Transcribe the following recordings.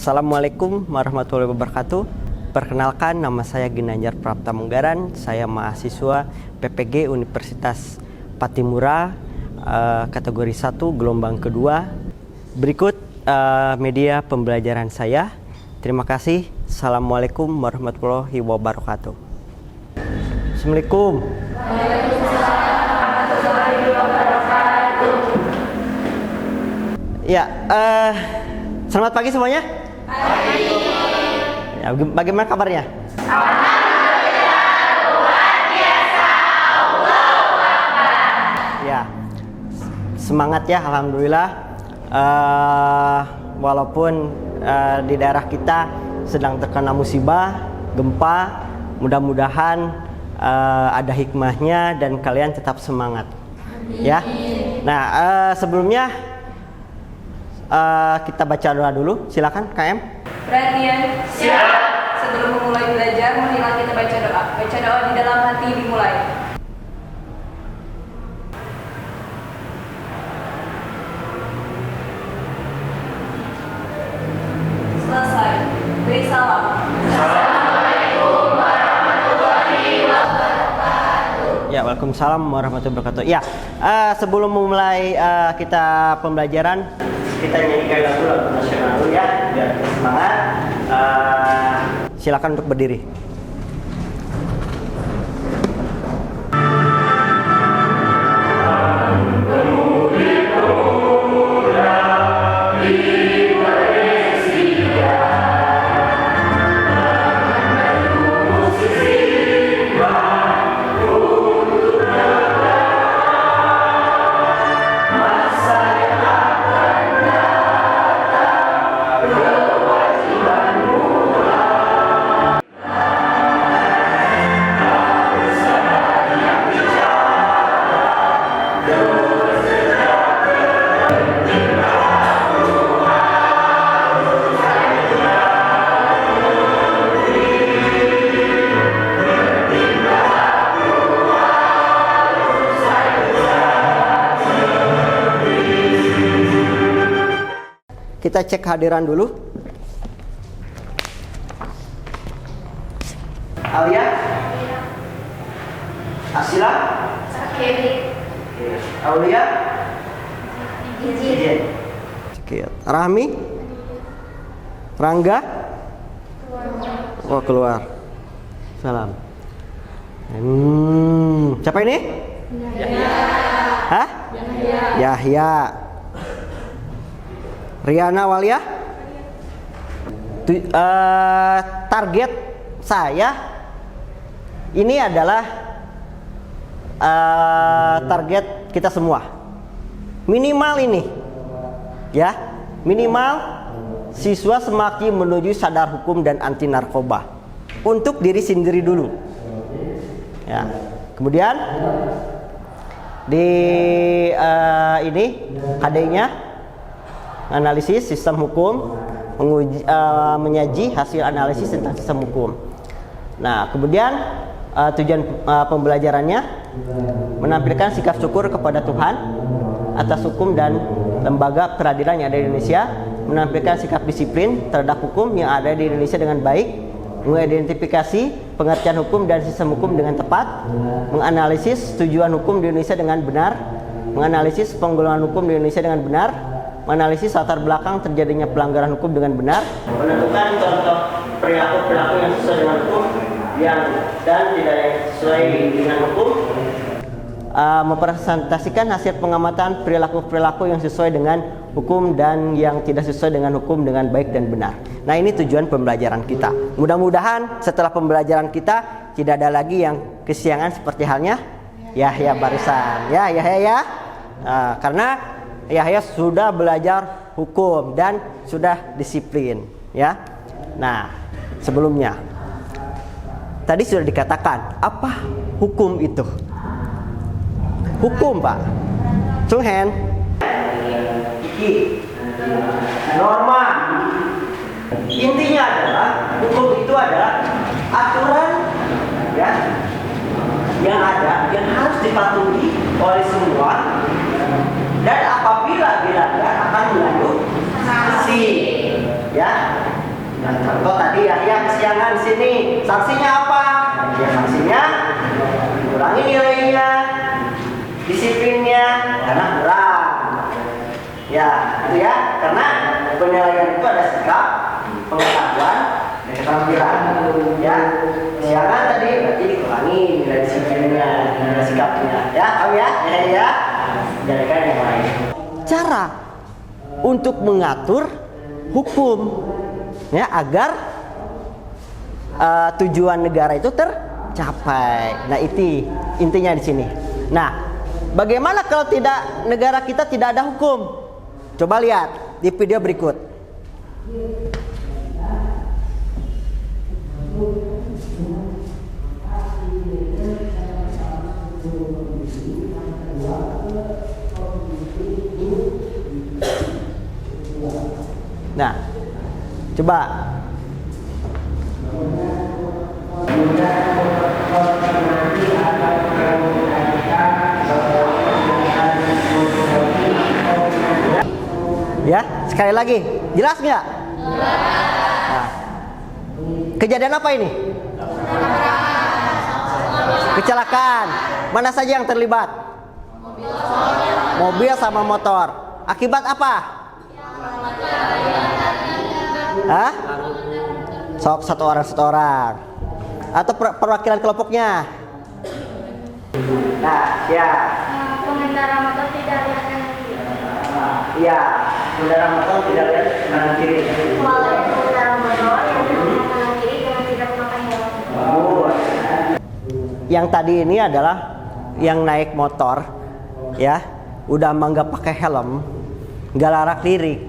Assalamualaikum warahmatullahi wabarakatuh. Perkenalkan, nama saya Ginanjar Prapta Menggaran. Saya mahasiswa PPG Universitas Patimura, kategori 1 gelombang kedua. Berikut media pembelajaran saya. Terima kasih. Assalamualaikum warahmatullahi wabarakatuh. Assalamualaikum. Ya, selamat pagi semuanya. Pagi. Ya, bagaimana kabarnya? Alhamdulillah, luar biasa. Allahu Akbar. Ya, semangat ya, alhamdulillah. Walaupun di daerah kita sedang terkena musibah, gempa, mudah-mudahan ada hikmahnya dan kalian tetap semangat. Amin. Ya. Nah, sebelumnya kita baca doa dulu. Silakan KM. Perhatian. Siap. Sebelum memulai belajar, marilah kita baca doa. Baca doa di dalam hati dimulai. Selesai. Beri salam. Assalamualaikum warahmatullahi wabarakatuh. Ya, waalaikumsalam warahmatullahi wabarakatuh. Ya, sebelum memulai kita pembelajaran, kita nyanyikan lagu nasional dulu ya, biar kita semangat. Silakan untuk berdiri. Kita cek kehadiran dulu. Alia? Asila? Sakit. Aulia? Izin. Sakit. Rahmi? Rangga? Oh, keluar. Salam. Siapa ini? Yahya. Hah? Yahya. Riana Walia. Target saya ini adalah target kita semua. Minimal ini, ya, minimal siswa semakin menuju sadar hukum dan anti narkoba untuk diri sendiri dulu. Ya, kemudian di ini HD-nya. Analisis sistem hukum, menyaji hasil analisis tentang sistem hukum. Nah, kemudian tujuan pembelajarannya menampilkan sikap syukur kepada Tuhan atas hukum dan lembaga peradilan yang ada di Indonesia, menampilkan sikap disiplin terhadap hukum yang ada di Indonesia dengan baik, mengidentifikasi pengertian hukum dan sistem hukum dengan tepat, menganalisis tujuan hukum di Indonesia dengan benar, menganalisis penggolongan hukum di Indonesia dengan benar, menganalisis latar belakang terjadinya pelanggaran hukum dengan benar, menentukan contoh perilaku-perilaku yang sesuai dengan hukum dan tidak sesuai dengan hukum, mempresentasikan hasil pengamatan perilaku-perilaku yang sesuai dengan hukum dan yang tidak sesuai dengan hukum dengan baik dan benar. Nah, ini tujuan pembelajaran kita. Mudah-mudahan setelah pembelajaran kita tidak ada lagi yang kesiangan seperti halnya Yahya barusan. Ya, Yahya ya. Karena Yahya sudah belajar hukum dan sudah disiplin, ya. Nah, sebelumnya tadi sudah dikatakan apa hukum itu? Hukum, Pak. Sunghen. Norma. Intinya adalah hukum itu adalah aturan, ya, yang ada yang harus dipatuhi oleh semua. Dan apabila dilanggar akan mengandung sanksi, ya. Sanksinya apa? Ya, sanksinya kurangi nilainya, disiplinnya, karena kurang. Ya, itu ya. Karena penilaian itu ada sikap, pengetahuan, dan keterampilan. Ya, siaran tadi berarti dikurangi nilai disiplinnya, nilai sikapnya. Ya, tahu ya? Ya. Jadikan yang lain. Cara untuk mengatur hukum, ya, agar tujuan negara itu tercapai. Nah, itu intinya di sini. Nah, bagaimana kalau negara kita tidak ada hukum? Coba lihat di video berikut. Nah, coba. Ya, sekali lagi, jelas nggak? Nah, kejadian apa ini? Kecelakaan. Mana saja yang terlibat? Mobil sama motor. Akibat apa? Hah? Sok satu orang. Atau perwakilan kelompoknya? Nah, ya. Pengendara motor tidak lihat kanan kiri. Iya, pengendara motor tidak lihat kanan kiri. Walaupun pengendara motor yang tidak kanan kiri dengan tidak memakai helm. Bagus. Yang tadi ini adalah yang naik motor, ya, udah nggak pakai helm, nggak larak lirik,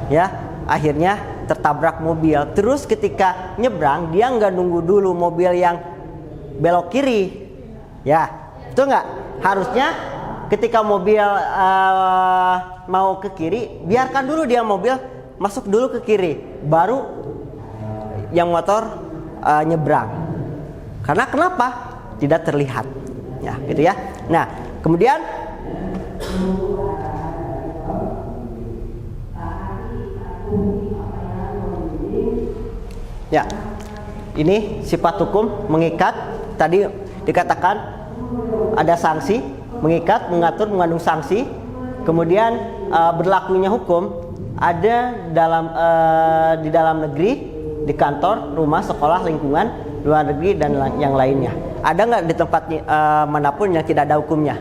ya, akhirnya tertabrak mobil. Terus ketika nyebrang dia nggak nunggu dulu mobil yang belok kiri, ya, itu nggak. Harusnya ketika mobil mau ke kiri, biarkan dulu dia mobil masuk dulu ke kiri, baru yang motor nyebrang. Karena kenapa? Tidak terlihat, ya, gitu ya. Nah, kemudian ya, ini sifat hukum mengikat. Tadi dikatakan ada sanksi, mengikat, mengatur, mengandung sanksi. Kemudian berlakunya hukum ada di dalam negeri, di kantor, rumah, sekolah, lingkungan, luar negeri, dan yang lainnya. Ada nggak di tempat manapun yang tidak ada hukumnya?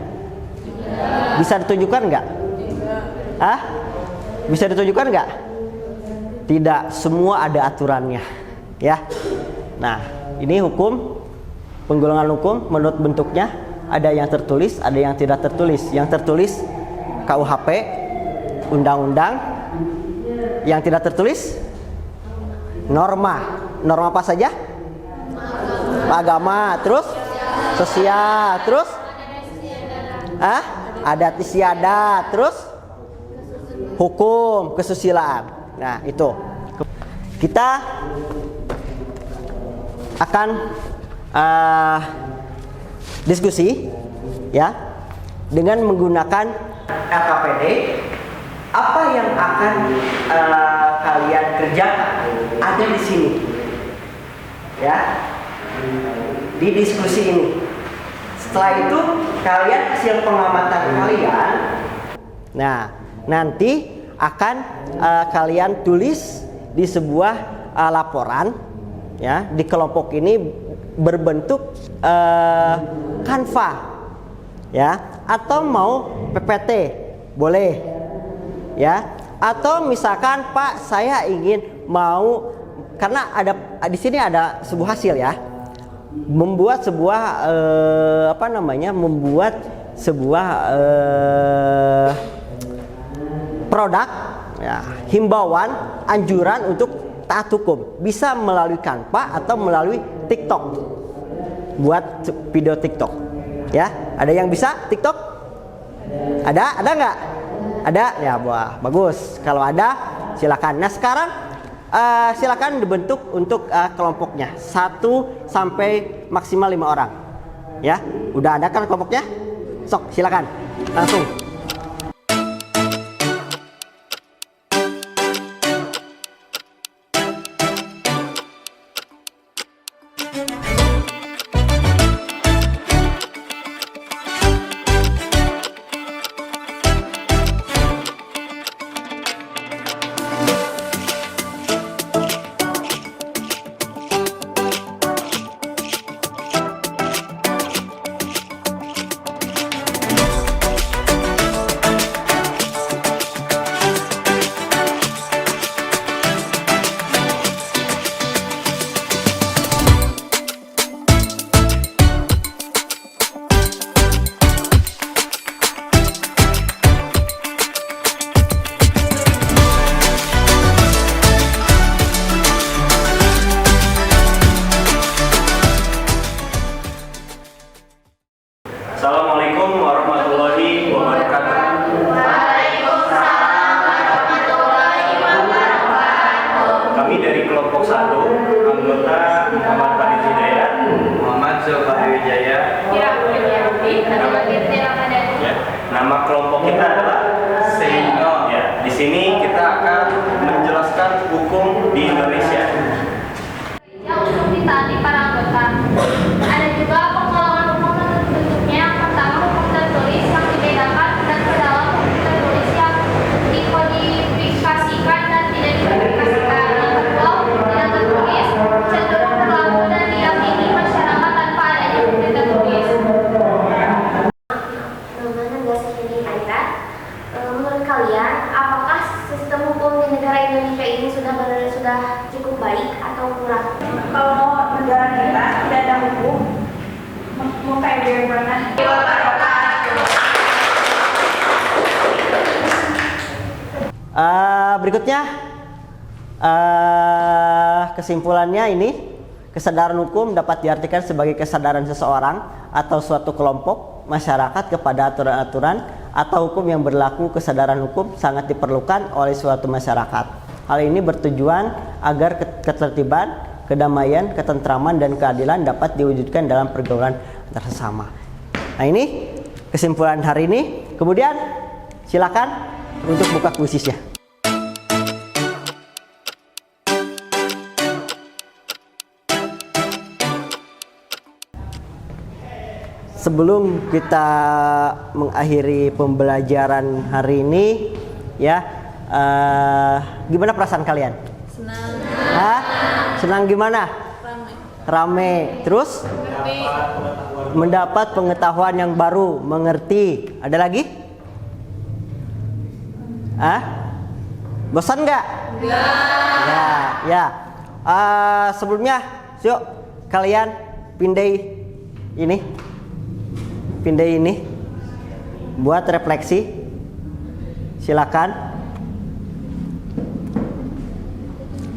Bisa ditunjukkan nggak? Ah? Bisa ditunjukkan nggak? Tidak, semua ada aturannya, ya. Nah, ini hukum, penggolongan hukum menurut bentuknya ada yang tertulis, ada yang tidak tertulis. Yang tertulis KUHP, undang-undang. Yang tidak tertulis norma. Norma apa saja? Agama, terus sosial, terus adat istiadat, terus hukum, kesusilaan. Nah, itu kita akan diskusi, ya, dengan menggunakan LKPD. Apa yang akan kalian kerjakan ada di sini, ya, di diskusi ini. Setelah itu kalian hasil pengamatan kalian, nah, nanti akan kalian tulis di sebuah laporan, ya, di kelompok ini berbentuk Canva, ya, atau mau PPT boleh, ya, atau misalkan Pak saya ingin mau, karena ada di sini ada sebuah hasil, ya, membuat sebuah membuat sebuah produk, ya, himbauan, anjuran untuk taat hukum, bisa melalui Canva atau melalui TikTok, buat video TikTok, ya. Ada yang bisa TikTok? Ada nggak? Ada, ya, wah, bagus. Kalau ada silakan. Nah, sekarang silakan dibentuk untuk kelompoknya 1 sampai maksimal 5 orang, ya. Udah ada kan kelompoknya? Sok, silakan langsung. Berikutnya kesimpulannya ini, kesadaran hukum dapat diartikan sebagai kesadaran seseorang atau suatu kelompok masyarakat kepada aturan-aturan atau hukum yang berlaku. Kesadaran hukum sangat diperlukan oleh suatu masyarakat. Hal ini bertujuan agar ketertiban, kedamaian, ketentraman, dan keadilan dapat diwujudkan dalam pergaulan antar sesama. Nah, ini kesimpulan hari ini. Kemudian silakan untuk buka kuisisnya. Sebelum kita mengakhiri pembelajaran hari ini, ya, gimana perasaan kalian? Senang. Hah? Senang gimana? Rame. Terus? Mendapat pengetahuan yang baru, mengerti. Ada lagi? Hah? Bosan nggak? Enggak. Ya. Sebelumnya, yuk kalian pindah ini buat refleksi. Silakan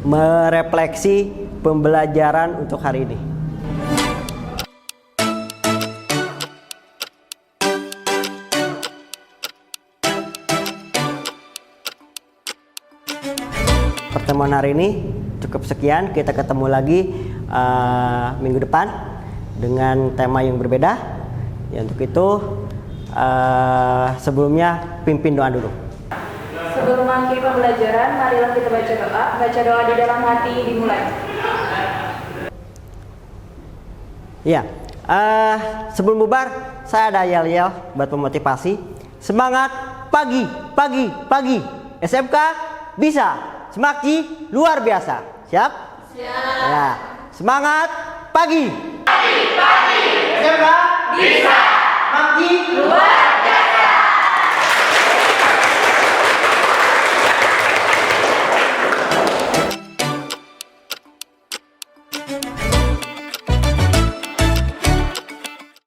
merefleksi pembelajaran untuk hari ini. Pertemuan hari ini cukup sekian. Kita ketemu lagi minggu depan dengan tema yang berbeda. Ya, untuk itu sebelumnya pimpin doa dulu. Sebelum mengakhiri pembelajaran, marilah kita baca doa. Baca doa di dalam hati dimulai. Ya, sebelum bubar, saya ada yel-yel buat memotivasi. Semangat pagi, pagi, pagi. SMK bisa, Semakji luar biasa. Siap? Siap. Ya, semangat pagi.